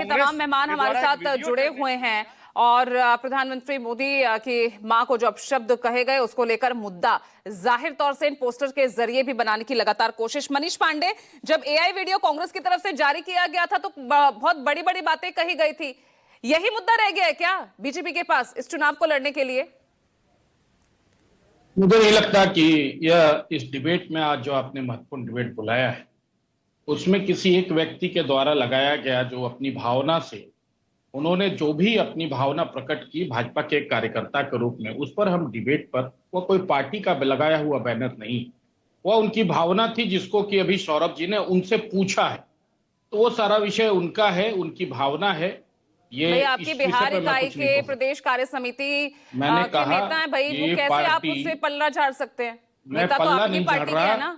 तमाम मेहमान हमारे साथ जुड़े हुए हैं और प्रधानमंत्री मोदी की मां को जो अपशब्द कहे गए उसको लेकर मुद्दा जाहिर तौर से इन पोस्टर के जरिए भी बनाने की लगातार कोशिश। मनीष पांडे, जब एआई वीडियो कांग्रेस की तरफ से जारी किया गया था तो बहुत बड़ी बड़ी बातें कही गई थी, यही मुद्दा रह गया है क्या बीजेपी के पास इस चुनाव को लड़ने के लिए? मुझे नहीं लगता कि यह इस डिबेट में आज जो आपने महत्वपूर्ण डिबेट बुलाया है उसमें किसी एक व्यक्ति के द्वारा लगाया गया जो अपनी भावना से उन्होंने जो भी अपनी भावना प्रकट की भाजपा के एक कार्यकर्ता के रूप में, उस पर हम डिबेट पर, वो कोई पार्टी का लगाया हुआ बैनर नहीं, वह उनकी भावना थी जिसको कि अभी सौरभ जी ने उनसे पूछा है, तो वो सारा विषय उनका है, उनकी भावना है। ये आपकी बिहार इकाई के प्रदेश कार्य समिति मैंने के नेता है भाई, वो कैसे आप उससे पल्ला झाड़ सकते हैं? मैं पल्ला नहीं झाड़ रहा।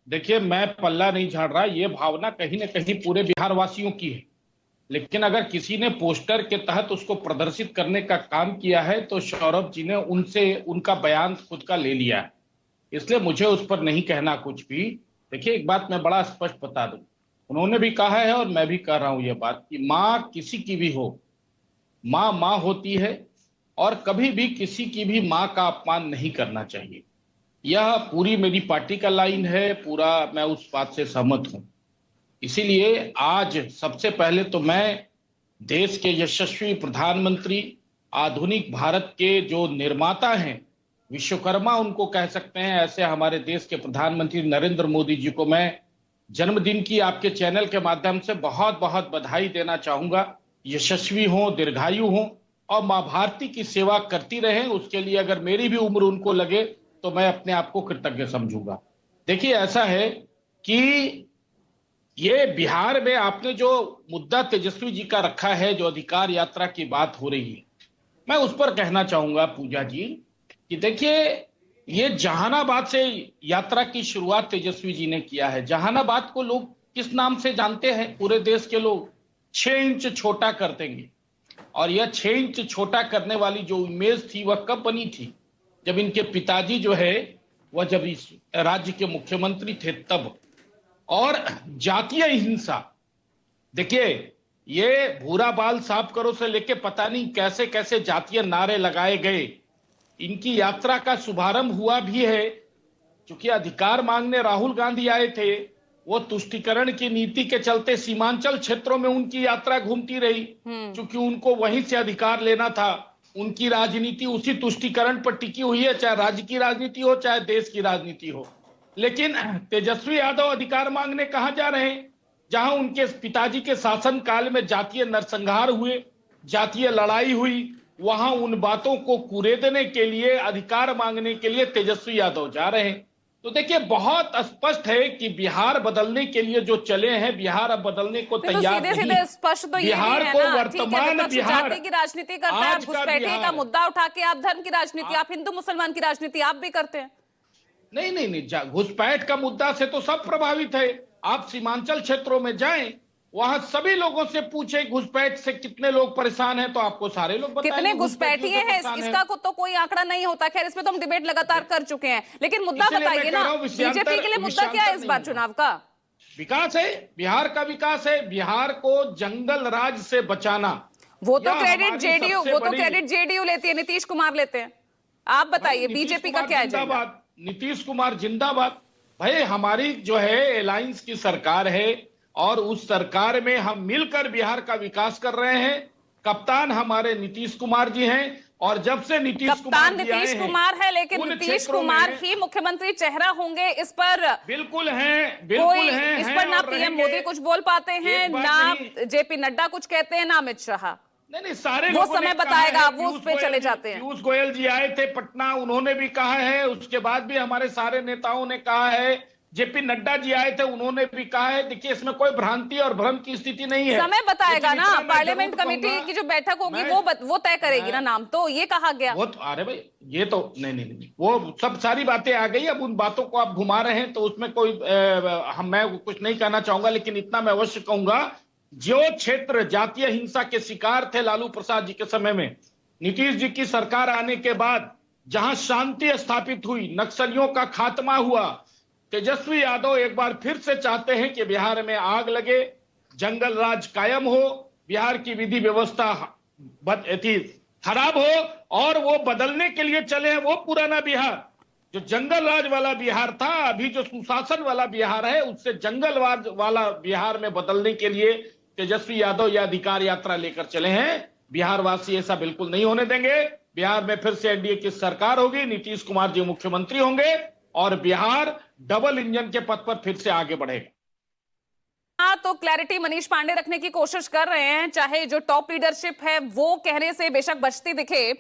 देखिए, मैं पल्ला नहीं झाड़ रहा, ये भावना कहीं ना कहीं पूरे बिहार वासियों की है, लेकिन अगर किसी ने पोस्टर के तहत उसको प्रदर्शित करने का काम किया है तो सौरभ जी ने उनसे उनका बयान खुद का ले लिया है, इसलिए मुझे उस पर नहीं कहना कुछ भी। देखिए, एक बात मैं बड़ा स्पष्ट बता दूं, उन्होंने भी कहा है और मैं भी कह रहा हूं ये बात कि माँ किसी की भी हो, माँ माँ होती है और कभी भी किसी की भी माँ का अपमान नहीं करना चाहिए। यह पूरी मेरी पार्टी का लाइन है, पूरा मैं उस बात से सहमत हूं। इसीलिए आज सबसे पहले तो मैं देश के यशस्वी प्रधानमंत्री, आधुनिक भारत के जो निर्माता हैं, विश्वकर्मा उनको कह सकते हैं, ऐसे हमारे देश के प्रधानमंत्री नरेंद्र मोदी जी को मैं जन्मदिन की आपके चैनल के माध्यम से बहुत बहुत बधाई देना चाहूंगा। यशस्वी हों, दीर्घायु हों और मां भारती की सेवा करती रहें। उसके लिए अगर मेरी भी उम्र उनको लगे तो मैं अपने आप को कृतज्ञ समझूंगा। देखिए, ऐसा है कि ये बिहार में आपने जो मुद्दा तेजस्वी जी का रखा है, जो अधिकार यात्रा की बात हो रही है, मैं उस पर कहना चाहूंगा पूजा जी कि देखिए, ये जहानाबाद से यात्रा की शुरुआत तेजस्वी जी ने किया है। जहानाबाद को लोग किस नाम से जानते हैं? पूरे देश के लोग 6 इंच छोटा कर देंगे। और यह 6 इंच छोटा करने वाली जो इमेज थी वह कब बनी थी? जब इनके पिताजी जो है वह जब इस राज्य के मुख्यमंत्री थे तब। और जातीय हिंसा, देखिए, ये भूरा बाल साफ करो से लेके पता नहीं कैसे कैसे जातीय नारे लगाए गए। इनकी यात्रा का शुभारंभ हुआ भी है, क्योंकि अधिकार मांगने राहुल गांधी आए थे, वो तुष्टीकरण की नीति के चलते सीमांचल क्षेत्रों में उनकी यात्रा घूमती रही, क्योंकि उनको वहीं से अधिकार लेना था। उनकी राजनीति उसी तुष्टीकरण पर टिकी हुई है, चाहे राज्य की राजनीति हो चाहे देश की राजनीति हो। लेकिन तेजस्वी यादव अधिकार मांगने कहां जा रहे हैं? जहां उनके पिताजी के शासन काल में जातीय नरसंहार हुए, जातीय लड़ाई हुई, वहां उन बातों को कुरेदने के लिए, अधिकार मांगने के लिए तेजस्वी यादव जा रहे हैं। तो देखिए, बहुत स्पष्ट है कि बिहार बदलने के लिए जो चले हैं, बिहार अब बदलने को तैयार नहीं। सीधे स्पष्ट तो ये बिहार है को ना, वर्तमान बिहार जाति की राजनीति करता है, घुसपैठिए का मुद्दा उठा के आप धर्म की राजनीति, आप हिंदू मुसलमान की राजनीति आप भी करते हैं। नहीं, घुसपैठ का मुद्दा से तो सब प्रभावित है। आप सीमांचल क्षेत्रों में जाएं, वहां सभी लोगों से पूछे घुसपैठ से कितने लोग परेशान हैं, तो आपको सारे लोग बताएंगे कितने घुसपैठिए हैं। इसका तो कोई आंकड़ा नहीं होता। खैर, इस पे तो हम डिबेट लगातार कर चुके हैं, लेकिन मुद्दा बताइए ना, बीजेपी के लिए मुद्दा क्या है इस बार चुनाव का? विकास है, बिहार का विकास है, बिहार को जंगल राज से बचाना। वो तो क्रेडिट जेडीयू लेती है, नीतीश कुमार लेते हैं। आप बताइए बीजेपी का क्या है? नीतीश कुमार जिंदाबाद। भाई, हमारी जो है अलायंस की सरकार है और उस सरकार में हम मिलकर बिहार का विकास कर रहे हैं। कप्तान हमारे नीतीश कुमार जी हैं और जब से नीतीश कुमार है, लेकिन नीतीश कुमार ही मुख्यमंत्री चेहरा होंगे, इस पर बिल्कुल हैं। इस पर ना पीएम मोदी कुछ बोल पाते हैं, ना जेपी नड्डा कुछ कहते हैं, ना अमित शाह। नहीं, सारे वो समय बताएगा, वो उस पे चले जाते हैं। पीयूष गोयल जी आए थे पटना, उन्होंने भी कहा है, उसके बाद भी हमारे सारे नेताओं ने कहा है, जेपी नड्डा जी आए थे, उन्होंने भी कहा है। देखिए, इसमें कोई भ्रांति और भ्रम की स्थिति नहीं है। समय बताएगा ना, पार्लियामेंट कमेटी की जो बैठक होगी वो तय करेगी ना नाम, तो ये कहा गया। वो तो, अरे भाई, ये तो नहीं, वो सब सारी बातें आ गई। अब उन बातों को आप घुमा रहे हैं तो उसमें कोई मैं कुछ नहीं कहना चाहूंगा, लेकिन इतना मैं अवश्य कहूंगा, जो क्षेत्र जातीय हिंसा के शिकार थे लालू प्रसाद जी के समय में, नीतीश जी की सरकार आने के बाद जहां शांति स्थापित हुई, नक्सलियों का खात्मा हुआ, तेजस्वी यादव एक बार फिर से चाहते हैं कि बिहार में आग लगे, जंगल राज कायम हो बिहार की विधि व्यवस्था खराब हो और वो बदलने के लिए चले हैं वो पुराना बिहार, जो जंगल राज वाला बिहार था, अभी जो सुशासन वाला बिहार है उससे जंगल राज वाला बिहार में बदलने के लिए तेजस्वी यादव यह अधिकार यात्रा लेकर चले हैं। बिहार वासी ऐसा बिल्कुल नहीं होने देंगे। बिहार में फिर से एनडीए की सरकार होगी, नीतीश कुमार जी मुख्यमंत्री होंगे और बिहार डबल इंजन के पथ पर फिर से आगे बढ़ेगा। हाँ, तो क्लैरिटी मनीष पांडे रखने की कोशिश कर रहे हैं, चाहे जो टॉप लीडरशिप है वो कहने से बेशक बचती दिखे,